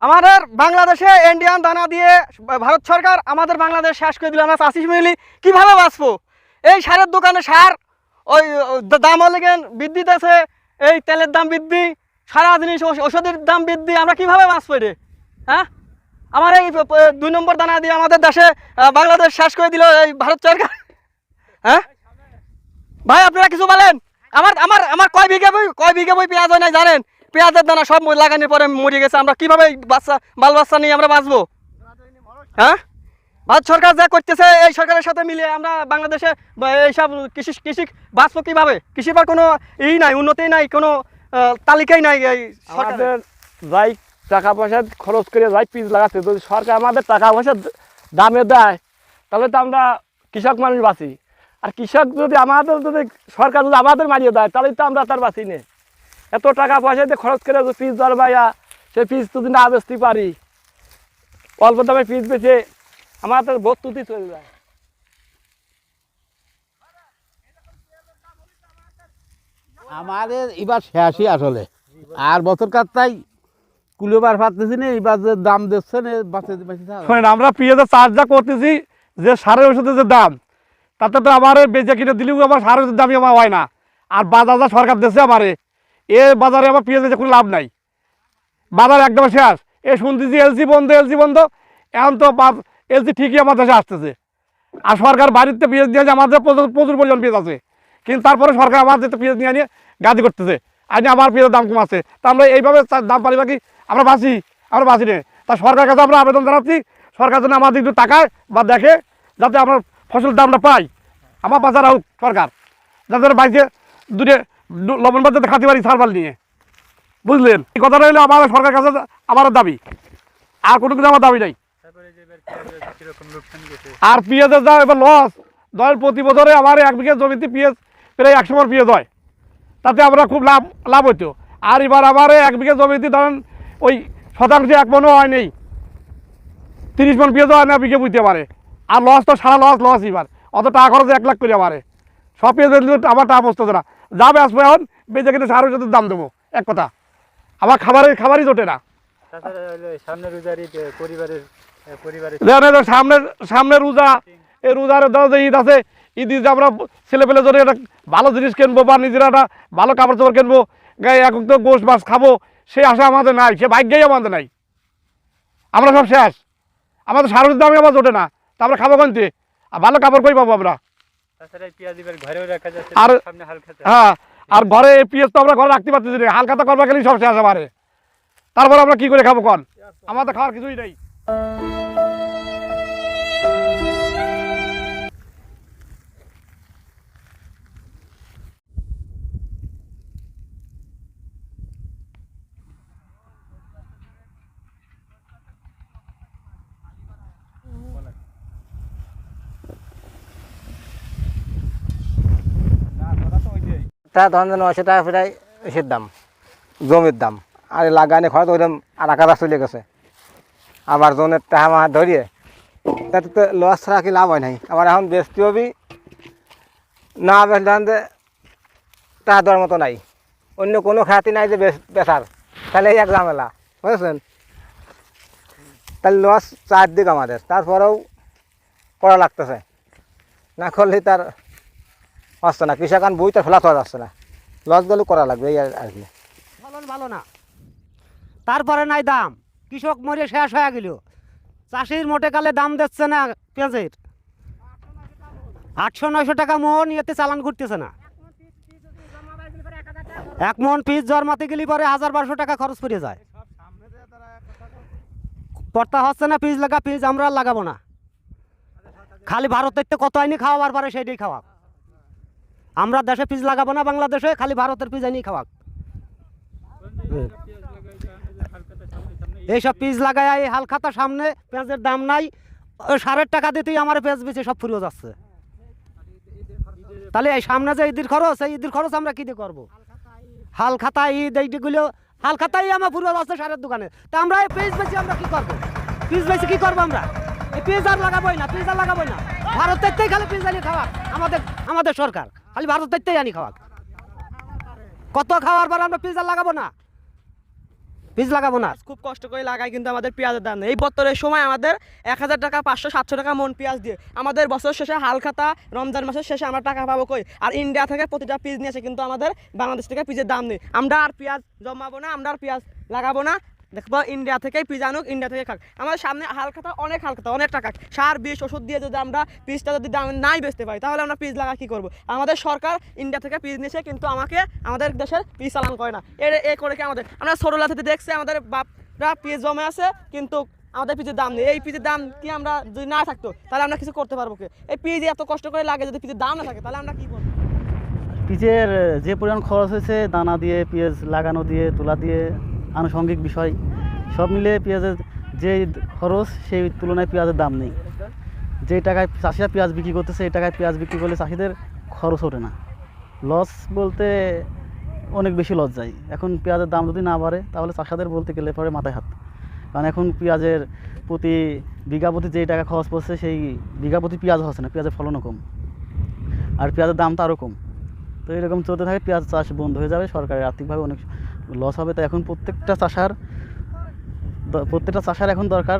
আমাদের বাংলাদেশে ইন্ডিয়ান দানা দিয়ে ভারত সরকার আমাদের বাংলাদেশ শেষ করে দিল। আমরা চাষি মিলি কীভাবে বাঁচবো? এই সারের দোকানে সার ওই দাম লেগেন বৃদ্ধি দিতেছে, এই তেলের দাম বৃদ্ধি, সারা জিনিস ওষুধের দাম বৃদ্ধি, আমরা কীভাবে বাঁচবো রে? হ্যাঁ, আমার এই 2 নম্বর দানা দিয়ে আমাদের দেশে বাংলাদেশ শেষ করে দিল এই ভারত সরকার। হ্যাঁ ভাই, আপনারা কিছু বলেন। আমার আমার আমার কয় বিঘা বই পেঁয়াজ হয় নাই জানেন? পেঁয়াজের দানা সব লাগানোর পরে মরে গেছে। আমরা কিভাবে বাল বাচ্চা নিয়ে আমরা বাঁচবো? হ্যাঁ, ভারত সরকার যা করতেছে এই সরকারের সাথে মিলিয়ে আমরা বাংলাদেশে এইসব কৃষি বাঁচবো কিভাবে? কৃষির পর কোনো নাই, উন্নতি নাই, কোনো তালিকাই নাই। এই সরকারের যাই টাকা পয়সা খরচ করে যাই পিস লাগাচ্ছে, যদি সরকার আমাদের টাকা পয়সা দামে দেয় তাহলে তো আমরা কৃষক মানুষ বাঁচি। আর কৃষক যদি সরকার যদি আমাদের মারিয়ে দেয় তাহলে তো আমরা তার বাঁচি না। এত টাকা পয়সা দিয়ে খরচ করে যদি পিস ধরবাইয়া সেই পিস যদি না বেচতে পারি, অল্প দামে পিস বেচে আমাদের বস্তুতি চলে যায়। আমাদের এবার শেষই আসলে, আর বছরকার তাই কুলোবার পারতেছি না। এবার যে দাম দিচ্ছেন শোনেন, আমরা পেঁয়াজের চাষ যা করতেছি, যে সারের ওষুধের যে দাম, তাতে তো আমার বেচে কিনে দিলেও আমার সারের দামই আমার হয় না। আর বাজার যা সরকার দিচ্ছে আমারে, এ বাজারে আমার পেঁয়াজ বেচে কোনো লাভ নাই। বাজার একদম শেষ। শুনতেছি এলসি বন্ধ। এখন তো এলসি ঠিকই আমার দেশে আসতেছে। আর সরকার বাড়িতে পেঁয়াজ নিয়ে আমাদের প্রচুর পরিমাণ পেঁয়াজ আছে, কিন্তু তারপরে সরকার আমাদের পেঁয়াজ নিয়ে গাদি করতেছে, আর আমার পেঁয়াজের দাম কমাচ্ছে। তা আমরা এইভাবে দাম পারি বাকি আমরা বাঁচি না। তা সরকারের কাছে আমরা আবেদন জানাচ্ছি, সরকার যেন আমাদের একটু টাকায় বা দেখে, যাতে আমরা ফসল দামটা পাই। আমার বাজার হোক সরকার, যাতে বাইকে দূরে লবণ বাজাতে খাতে পারি সারবাল নিয়ে, বুঝলেন? এই কথাটা হলো আমার সরকারের কাছে আমার দাবি, আর কোনো কিছু আমার দাবি নাই। আর পেঁয়াজের দাম এবার লস, ধরেন প্রতি বছরে আমার 1 বিঘা জমিতে পেঁয়াজ প্রায় 100 মণ পেঁয়াজ হয়, তাতে আমরা খুব লাভ হইতো। আর এবার আমার 1 বিঘা জমিতে ধরেন ওই শতাংশে 1 মণও হয় নেই, 30 মণ পেঁয়াজ হয় না বিঘে বুঝতে পারে। আর লস তো সারা লস এবার, অত টাকা খরচ 1 লাখ করে পারে। সব পেঁয়াজ আমার টাকা বসতেছে না, যাবে আসবো এখন বেঁচে কিনে সার ওষুধের দাম দেবো। এক কথা, আমার খাবারই জোটে না। সামনের রোজা, এই রোজার ঈদ আছে, ঈদ আমরা ছেলে পেলে ধরে একটা ভালো জিনিস কিনবো বা নিজেরা একটা ভালো কাপড় চোপড় কিনবো, গায়ে এক তো গোশ মাছ খাবো, সে আশা আমাদের নাই, সে ভাগ্যেই আমাদের নাই। আমরা সব শেষ, আমাদের সার ওষুধ দামে আমার জোটে না, তা আমরা খাবো কিনতে, আর ভালো কাপড় কই পাবো আমরা? আর হ্যাঁ, আর ঘরে পেঁয়াজ তো আমরা ঘরে রাখতে পারতেছি না, হালখাতা করবা গেলেই সব শেষ আমারে। তারপরে আমরা কি করে খাবো কন? আমাদের খাওয়ার কিছুই নেই। তখন 900 টাকা প্রায় এসের দাম, জমির দাম। আর লাগানে খরচ ওইরকম আর আকাশ চলে গেছে। আবার জনের টাকা মাছ ধরিয়ে তাতে তো লস ছাড়া কি লাভ হয় নাই। আবার এখন বেচতে হবি না, বেচলে টাকা দেওয়ার মতো নাই, অন্য কোনো খাতি নাই যে বেচার, তাহলে এক ঝামেলা, বুঝেছেন? তাহলে লস 4 দিক আমাদের, তারপরেও করা লাগতেছে, না করলে তার আসছে না। কৃষক আন বই তার ফেলা তো যাচ্ছে না, লসগুলো করা লাগবে এই আর কি। ফলন ভালো না, তারপরে নাই দাম, কৃষক মরে শেষ হয়ে গেল। চাষির মোটে কালে দাম দিচ্ছে না পেঁয়াজের, 800-900 টাকা মন, এতে চালান ঘুরতেছে না। 1 মন পিস জন্মাতে গেলে পরে 1000-1200 টাকা খরচ পড়ে যায়। পড়তা হচ্ছে না পিস লাগা, পিস আমরা লাগাবো না। খালি ভারতের তো কত আইনি খাওয়াবার পারে সেইটাই খাওয়া, আমরা দেশে পিস লাগাবো না, বাংলাদেশে খালি ভারতের পিস আইনি খাওয়া। এইসব পিস লাগায় এই হালখাতা সামনে পেঁয়াজের দাম নাই, সারের টাকা দিতেই আমার পেঁয়াজ বেচে সব ফুরিয়ে যাচ্ছে। তাহলে এই সামনে যে ঈদের খরচ, এই ঈদের খরচ আমরা কি দিয়ে করবো? হালখাতা ঈদ এইগুলো হালখাতাই আমার ফুরিয়ে যাচ্ছে সারের দোকানে। তা আমরা এই পিস বেচে আমরা কি করবো? পিস বেচে কি করবো আমরা? এই পিস আর লাগাবোই না, পিস আর লাগাবোই না। ভারতের থেকে খালি পিস আনি খাওয়া আমাদের সরকার, খালি ভারতের থেকে আনি খাওয়া। কত খাওয়ার পর আমরা পিস আর লাগাবো না। বীজ লাগাবো না। খুব কষ্ট করে লাগাই কিন্তু আমাদের পেঁয়াজের দাম নেই। এই বছরের সময় আমাদের 1000 টাকা 500-700 টাকা মন পেঁয়াজ দিয়ে আমাদের বছর শেষে হাল খাতা রমজান মাসের শেষে আমরা টাকা পাবো কই? আর ইন্ডিয়া থেকে প্রতিটা পিস নিয়ে আসে কিন্তু আমাদের বাংলাদেশ থেকে পিসের দাম নেই। আমরা আর পেঁয়াজ জমাবো না, আমরা আর পেঁয়াজ লাগাবো না, দেখবো ইন্ডিয়া থেকেই পিস আনুক, ইন্ডিয়া থেকে খাক। আমাদের সামনে হাল খাতা অনেক টাকা, সার বিষ ওষুধ দিয়ে যদি আমরা পিসটা যদি দাম নাই বেচতে পারি তাহলে আমরা পিস লাগা কী করবো? আমাদের সরকার ইন্ডিয়া থেকে পিস নিয়েছে কিন্তু আমাদের দেশের পিস চালান করে না। এ করে কি আমাদের, আমরা ছোটোলা থেকে দেখছি আমাদের বাপরা পিস জমে আছে কিন্তু আমাদের পিসের দাম নেই। এই পিসের দাম কি আমরা যদি না থাকতো তাহলে আমরা কিছু করতে পারবো কি? এই পিস এত কষ্ট করে লাগে, যদি পিসের দাম না থাকে তাহলে আমরা কী করবো? পিচের যে পরিমাণ খরচ হয়েছে দানা দিয়ে, পেঁয়াজ লাগানো দিয়ে, তোলা দিয়ে, আনুষঙ্গিক বিষয় সব মিলে পেঁয়াজের যে খরচ সেই তুলনায় পেঁয়াজের দাম নেই। যে টাকায় চাষিরা পেঁয়াজ বিক্রি করতেছে এই টাকায় পেঁয়াজ বিক্রি করলে চাষিদের খরচ ওঠে না। লস বলতে অনেক বেশি লস যায়। এখন পেঁয়াজের দাম যদি না বাড়ে তাহলে চাষিদের বলতে গেলে পরে মাথায় হাত, কারণ এখন পেঁয়াজের প্রতি বিঘা প্রতি যেই টাকা খরচ পড়ছে সেই বিঘা প্রতি পেঁয়াজ হচ্ছে না, পেঁয়াজের ফলনও কম আর পেঁয়াজের দামটা আরও কম। তো এরকম চলতে থাকে পেঁয়াজ চাষ বন্ধ হয়ে যাবে, সরকারের আর্থিকভাবে অনেক লস হবে। তো এখন প্রত্যেকটা চাষার এখন দরকার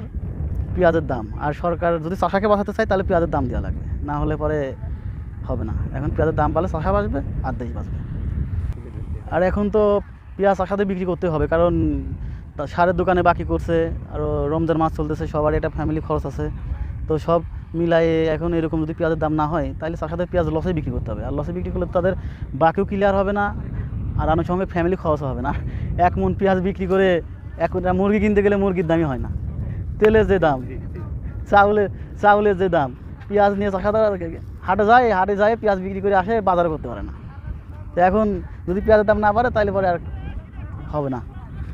পেঁয়াজের দাম। আর সরকার যদি চাষাকে বাঁচাতে চায় তাহলে পেঁয়াজের দাম দেওয়া লাগবে, না হলে পরে হবে না। এখন পেঁয়াজের দাম পালে চাষা বাঁচবে আর দেশ বাঁচবে। আর এখন তো পেঁয়াজ চাষাদের বিক্রি করতে হবে, কারণ সারের দোকানে বাকি করছে, আরও রমজান মাস চলতেছে, সবার এটা ফ্যামিলি খরচ আছে। তো সব মিলাই এখন এরকম যদি পেঁয়াজের দাম না হয় তাহলে চাষাদের পেঁয়াজ লসে বিক্রি করতে হবে। আর লসে বিক্রি করলে তাদের বাকিও ক্লিয়ার হবে না, আর আনুষঙ্গিক ফ্যামিলি খরচ হবে না। 1 মন পেঁয়াজ বিক্রি করে মুরগি কিনতে গেলে মুরগির দামই হয় না, তেলের যে দাম, চাউলের যে দাম, পেঁয়াজ নিয়ে চাষাদার হাটে যায় পেঁয়াজ বিক্রি করে আসে, বাজারে করতে পারে না। তো এখন যদি পেঁয়াজের দাম না বাড়ে তাহলে পরে আর হবে না।